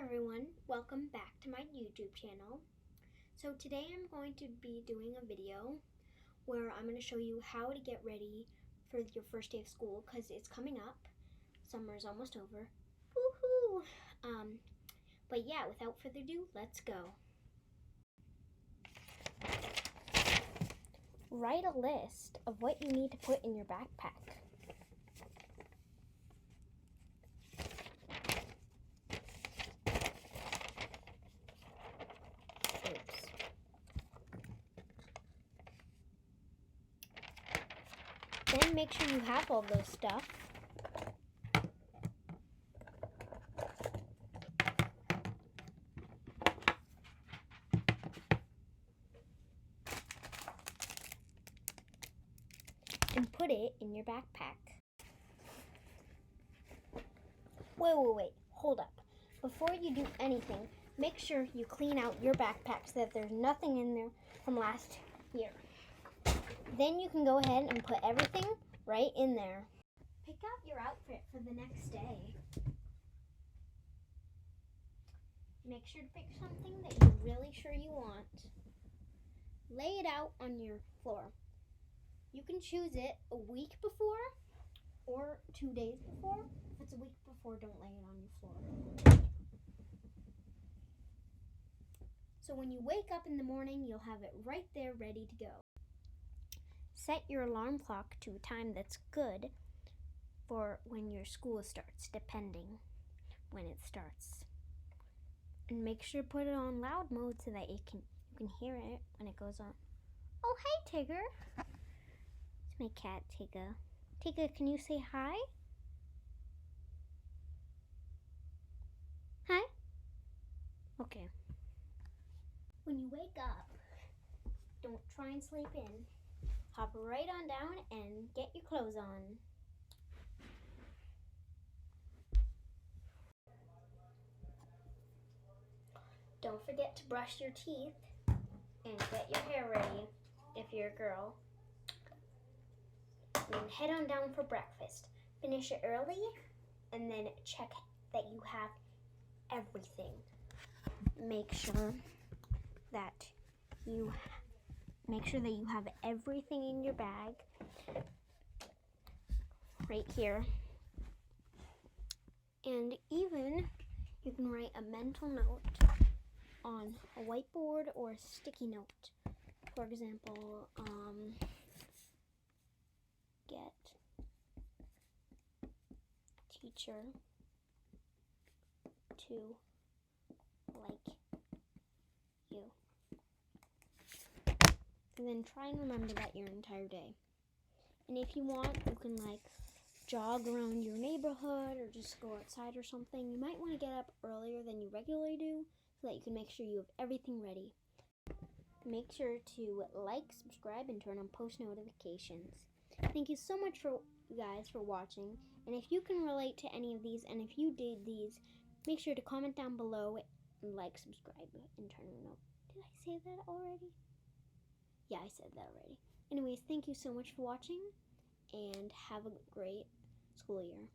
everyone, welcome back to my YouTube channel. So today I'm going to be doing a video where I'm going to show you how to get ready for your first day of school because it's coming up. Summer's almost over. Woohoo! But yeah, without further ado, let's go. Write a list of what you need to put in your backpack. Then make sure you have all those stuff. And put it in your backpack. Wait, hold up. Before you do anything, make sure you clean out your backpack so that there's nothing in there from last year. Then you can go ahead and put everything right in there. Pick out your outfit for the next day. Make sure to pick something that you're really sure you want. Lay it out on your floor. You can choose it a week before or 2 days before. If it's a week before, don't lay it on your floor. So when you wake up in the morning, you'll have it right there ready to go. Set your alarm clock to a time that's good for when your school starts, depending when it starts. And make sure to put it on loud mode so that you can hear it when it goes on. Oh, hey, Tigger. It's my cat, Tigger. Tigger, can you say hi? Hi? Okay. When you wake up, don't try and sleep in. Hop right on down and get your clothes on. Don't forget to brush your teeth and get your hair ready if you're a girl. And then head on down for breakfast. Finish it early and then check that you have everything. Make sure that you have everything in your bag right here. And even you can write a mental note on a whiteboard or a sticky note. For example, get teacher to like you. And then try and remember that your entire day. And if you want, you can jog around your neighborhood or just go outside or something. You might want to get up earlier than you regularly do so that you can make sure you have everything ready. Make sure to like, subscribe, and turn on post notifications. Thank you so much for you guys for watching. And if you can relate to any of these, and if you did these, make sure to comment down below and like, subscribe, and turn on notifications. Did I say that already? Yeah, I said that already. Anyways, thank you so much for watching, and have a great school year.